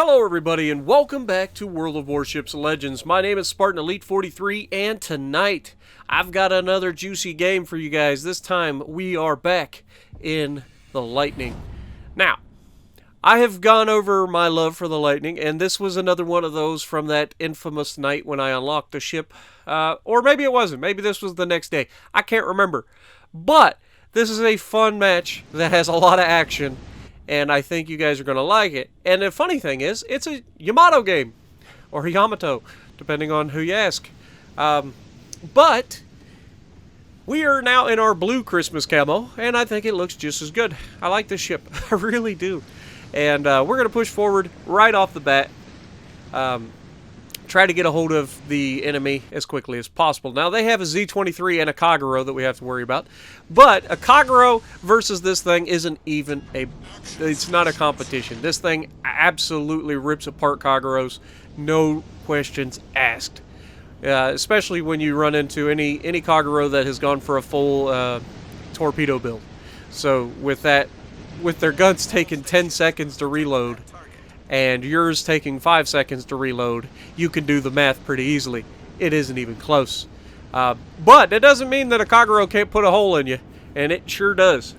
Hello everybody and welcome back to World of Warships Legends. My name is Spartan Elite 43 and tonight I've got another juicy game for you guys. This time we are back in the Lightning. Now, I have gone over my love for the Lightning, and this was another one of those from that infamous night when I unlocked the ship. Or maybe it wasn't. Maybe this was the next day. I can't remember. But this is a fun match that has a lot of action. And I think you guys are going to like it. And the funny thing is, it's a Yamato game. Or Yamato, depending on who you ask. But we are now in our blue Christmas camo. And I think it looks just as good. I like this ship. I really do. And we're going to push forward right off the bat. Try to get a hold of the enemy as quickly as possible. Now, they have a Z-23 and a Kagero that we have to worry about. But a Kagero versus this thing isn't even it's not a competition. This thing absolutely rips apart Kageros. No questions asked. Especially when you run into any Kagero that has gone for a full torpedo build. So, with their guns taking 10 seconds to reload, and yours taking 5 seconds to reload, you can do the math pretty easily. It isn't even close. But it doesn't mean that a Kagero can't put a hole in you, and it sure does.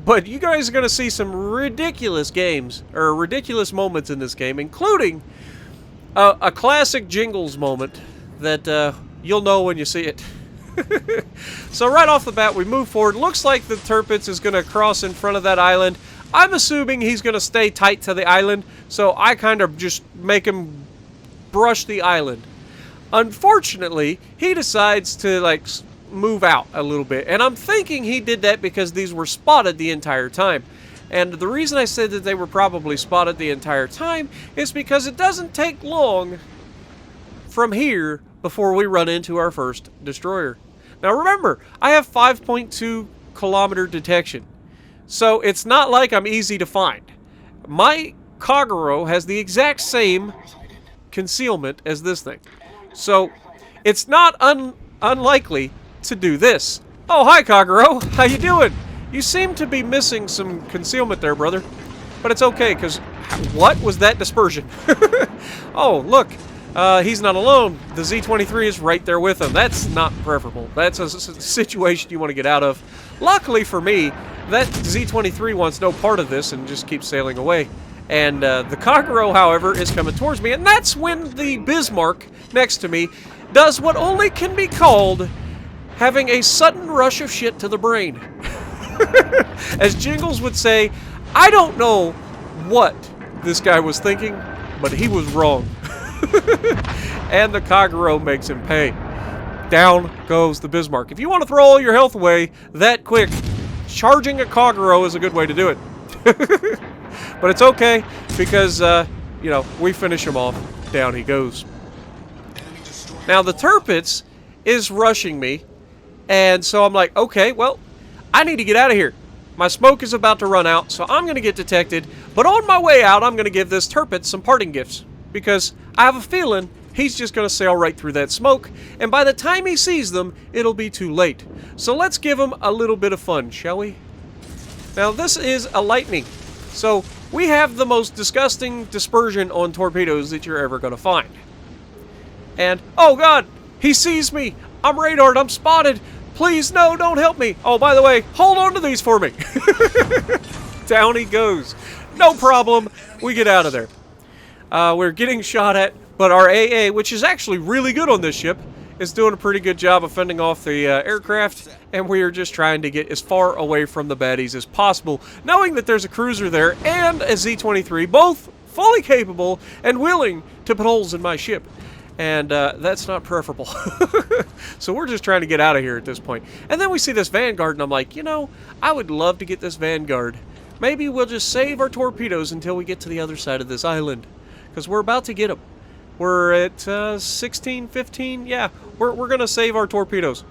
But you guys are going to see some ridiculous ridiculous moments in this game, including a classic Jingles moment that you'll know when you see it. So right off the bat, we move forward. Looks like the Tirpitz is going to cross in front of that island. I'm assuming he's going to stay tight to the island, so I kind of just make him brush the island. Unfortunately, he decides to, move out a little bit, and I'm thinking he did that because these were spotted the entire time. And the reason I said that they were probably spotted the entire time is because it doesn't take long from here before we run into our first destroyer. Now remember, I have 5.2 kilometer detection. So it's not like I'm easy to find. My Kagero has the exact same concealment as this thing. So it's not unlikely to do this. Oh, hi Kagero. How you doing? You seem to be missing some concealment there, brother. But it's okay, because what was that dispersion? Oh, look. He's not alone. The Z-23 is right there with him. That's not preferable. That's a situation you want to get out of. Luckily for me, that Z-23 wants no part of this and just keeps sailing away. And the Kagero, however, is coming towards me. And that's when the Bismarck next to me does what only can be called having a sudden rush of shit to the brain. As Jingles would say, I don't know what this guy was thinking, but he was wrong. And the Kagero makes him pay. Down goes the Bismarck. If you want to throw all your health away that quick, charging a Kagero is a good way to do it. But it's okay, because, we finish him off. Down he goes. Now, the Tirpitz is rushing me, and so I'm like, okay, well, I need to get out of here. My smoke is about to run out, so I'm going to get detected. But on my way out, I'm going to give this Tirpitz some parting gifts, because I have a feeling he's just going to sail right through that smoke, and by the time he sees them, it'll be too late. So let's give him a little bit of fun, shall we? Now, this is a Lightning, so we have the most disgusting dispersion on torpedoes that you're ever going to find. And, oh god, he sees me! I'm radared, I'm spotted! Please, no, don't help me! Oh, by the way, hold on to these for me! Down he goes. No problem, we get out of there. We're getting shot at, but our AA, which is actually really good on this ship, is doing a pretty good job of fending off the aircraft, and we are just trying to get as far away from the baddies as possible, knowing that there's a cruiser there and a Z-23, both fully capable and willing to put holes in my ship. And that's not preferable. So we're just trying to get out of here at this point. And then we see this Vanguard, and I'm like, I would love to get this Vanguard. Maybe we'll just save our torpedoes until we get to the other side of this island. Because we're about to get them. We're at 16, 15. Yeah, we're going to save our torpedoes.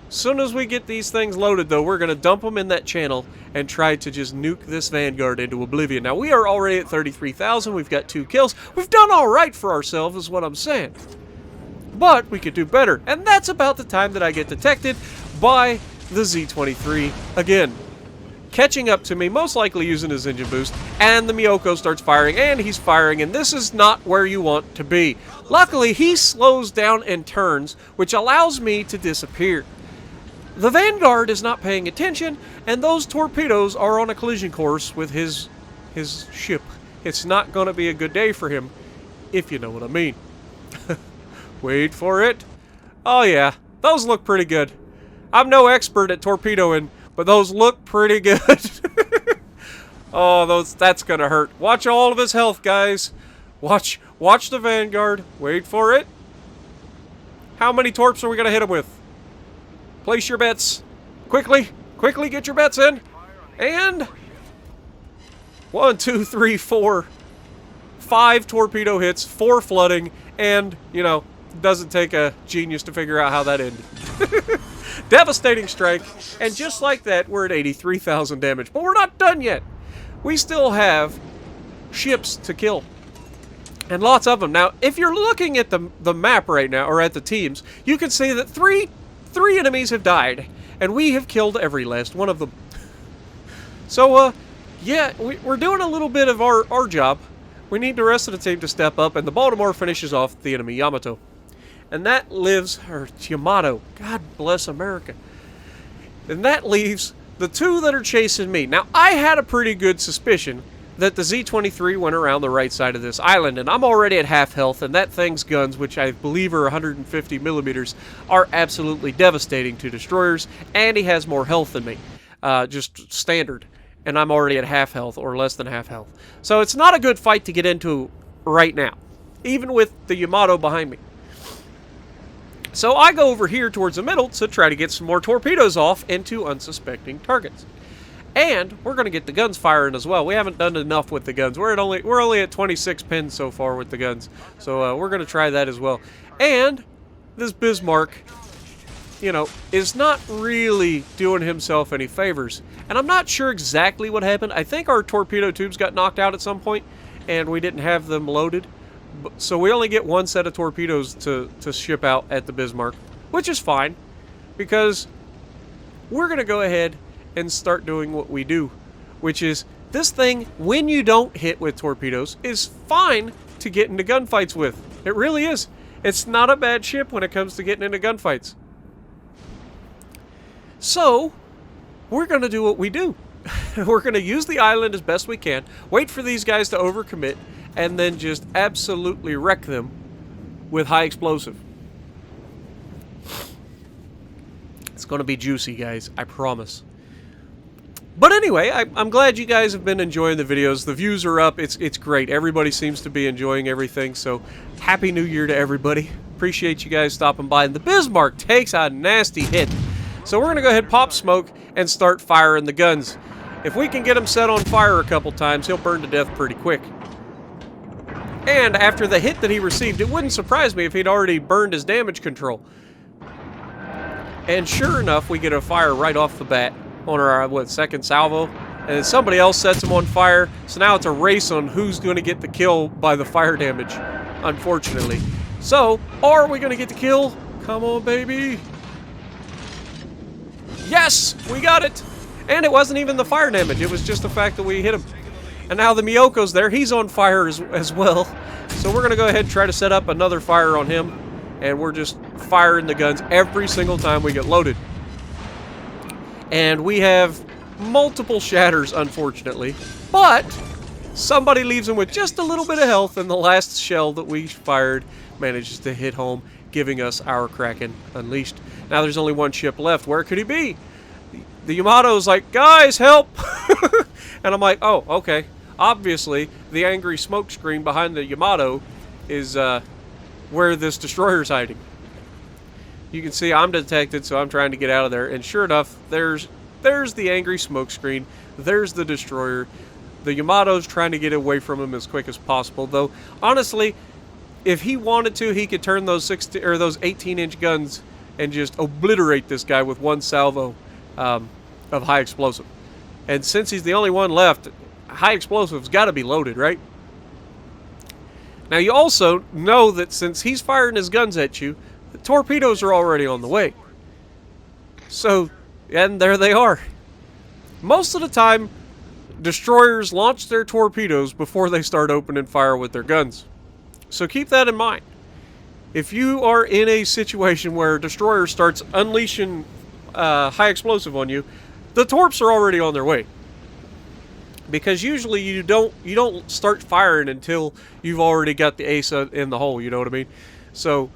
As soon as we get these things loaded, though, we're going to dump them in that channel and try to just nuke this Vanguard into oblivion. Now, we are already at 33,000. We've got 2 kills. We've done all right for ourselves, is what I'm saying. But we could do better. And that's about the time that I get detected by the Z-23 again. catching up to me, most likely using his engine boost, and the Miyoko starts firing, and he's firing, and this is not where you want to be. Luckily, he slows down and turns, which allows me to disappear. The Vanguard is not paying attention, and those torpedoes are on a collision course with his ship. It's not going to be a good day for him, if you know what I mean. Wait for it. Oh yeah, those look pretty good. I'm no expert at torpedoing, but those look pretty good. Oh, that's going to hurt. Watch all of his health, guys. Watch the Vanguard. Wait for it. How many torps are we going to hit him with? Place your bets. Quickly get your bets in. And 1, 2, 3, 4, 5 torpedo hits, 4 flooding, and, you know, doesn't take a genius to figure out how that ended. Devastating strike, and just like that, we're at 83,000 damage. But we're not done yet. We still have ships to kill. And lots of them. Now, if you're looking at the map right now, or at the teams, you can see that three enemies have died, and we have killed every last one of them. So, yeah, we're doing a little bit of our job. We need the rest of the team to step up, and the Baltimore finishes off the enemy Yamato. And that lives, or Yamato, God bless America. And that leaves the 2 that are chasing me. Now, I had a pretty good suspicion that the Z-23 went around the right side of this island, and I'm already at half health, and that thing's guns, which I believe are 150 millimeters, are absolutely devastating to destroyers, and he has more health than me, just standard, and I'm already at half health, or less than half health. So it's not a good fight to get into right now, even with the Yamato behind me. So I go over here towards the middle to try to get some more torpedoes off into unsuspecting targets. And we're going to get the guns firing as well. We haven't done enough with the guns. We're only at 26 pins so far with the guns. So we're going to try that as well. And this Bismarck, you know, is not really doing himself any favors. And I'm not sure exactly what happened. I think our torpedo tubes got knocked out at some point, and we didn't have them loaded. So we only get 1 set of torpedoes to ship out at the Bismarck, which is fine, because we're going to go ahead and start doing what we do, which is this thing, when you don't hit with torpedoes, is fine to get into gunfights with. It really is. It's not a bad ship when it comes to getting into gunfights. So, we're going to do what we do. We're going to use the island as best we can, wait for these guys to overcommit, and then just absolutely wreck them with high explosive. It's going to be juicy, guys. I promise. But anyway, I'm glad you guys have been enjoying the videos. The views are up. It's great. Everybody seems to be enjoying everything. So, Happy New Year to everybody. Appreciate you guys stopping by. And the Bismarck takes a nasty hit. So we're going to go ahead, pop smoke, and start firing the guns. If we can get him set on fire a couple times, he'll burn to death pretty quick. And after the hit that he received, it wouldn't surprise me if he'd already burned his damage control. And sure enough, we get a fire right off the bat on our, second salvo. And then somebody else sets him on fire. So now it's a race on who's going to get the kill by the fire damage, unfortunately. So, are we going to get the kill? Come on, baby. Yes, we got it. And it wasn't even the fire damage. It was just the fact that we hit him. And now the Miyoko's there. He's on fire as well. So we're going to go ahead and try to set up another fire on him. And we're just firing the guns every single time we get loaded. And we have multiple shatters, unfortunately. But somebody leaves him with just a little bit of health, and the last shell that we fired manages to hit home, giving us our Kraken unleashed. Now there's only 1 ship left. Where could he be? The Yamato's like, guys, help! And I'm like, oh, okay. Obviously, the angry smoke screen behind the Yamato is where this destroyer's hiding. You can see I'm detected, so I'm trying to get out of there. And sure enough, there's the angry smoke screen. There's the destroyer. The Yamato's trying to get away from him as quick as possible. Though, honestly, if he wanted to, he could turn those 18-inch guns and just obliterate this guy with 1 salvo of high explosive. And since he's the only one left, high explosive's got to be loaded, right? Now, you also know that since he's firing his guns at you, the torpedoes are already on the way. So, and there they are. Most of the time, destroyers launch their torpedoes before they start opening fire with their guns. So keep that in mind. If you are in a situation where a destroyer starts unleashing high explosive on you, the torps are already on their way. Because usually you don't start firing until you've already got the ace in the hole, you know what I mean? So,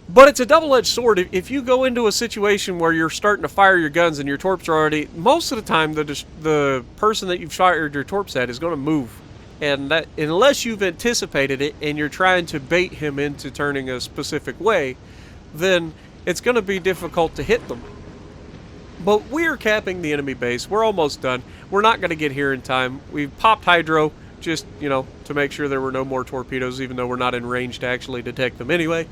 but it's a double-edged sword. If you go into a situation where you're starting to fire your guns and your torps are already, most of the time the person that you've fired your torps at is going to move. And that, unless you've anticipated it and you're trying to bait him into turning a specific way, then it's going to be difficult to hit them. But we're capping the enemy base. We're almost done. We're not going to get here in time. We've popped hydro just, you know, to make sure there were no more torpedoes, even though we're not in range to actually detect them anyway.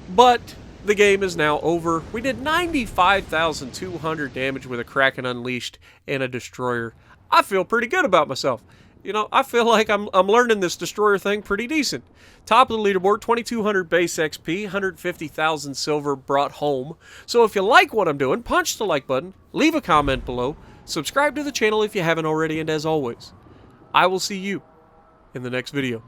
But the game is now over. We did 95,200 damage with a Kraken Unleashed and a destroyer. I feel pretty good about myself. You know, I feel like I'm learning this destroyer thing pretty decent. Top of the leaderboard, 2,200 base XP, 150,000 silver brought home. So if you like what I'm doing, punch the like button, leave a comment below, subscribe to the channel if you haven't already, and as always, I will see you in the next video.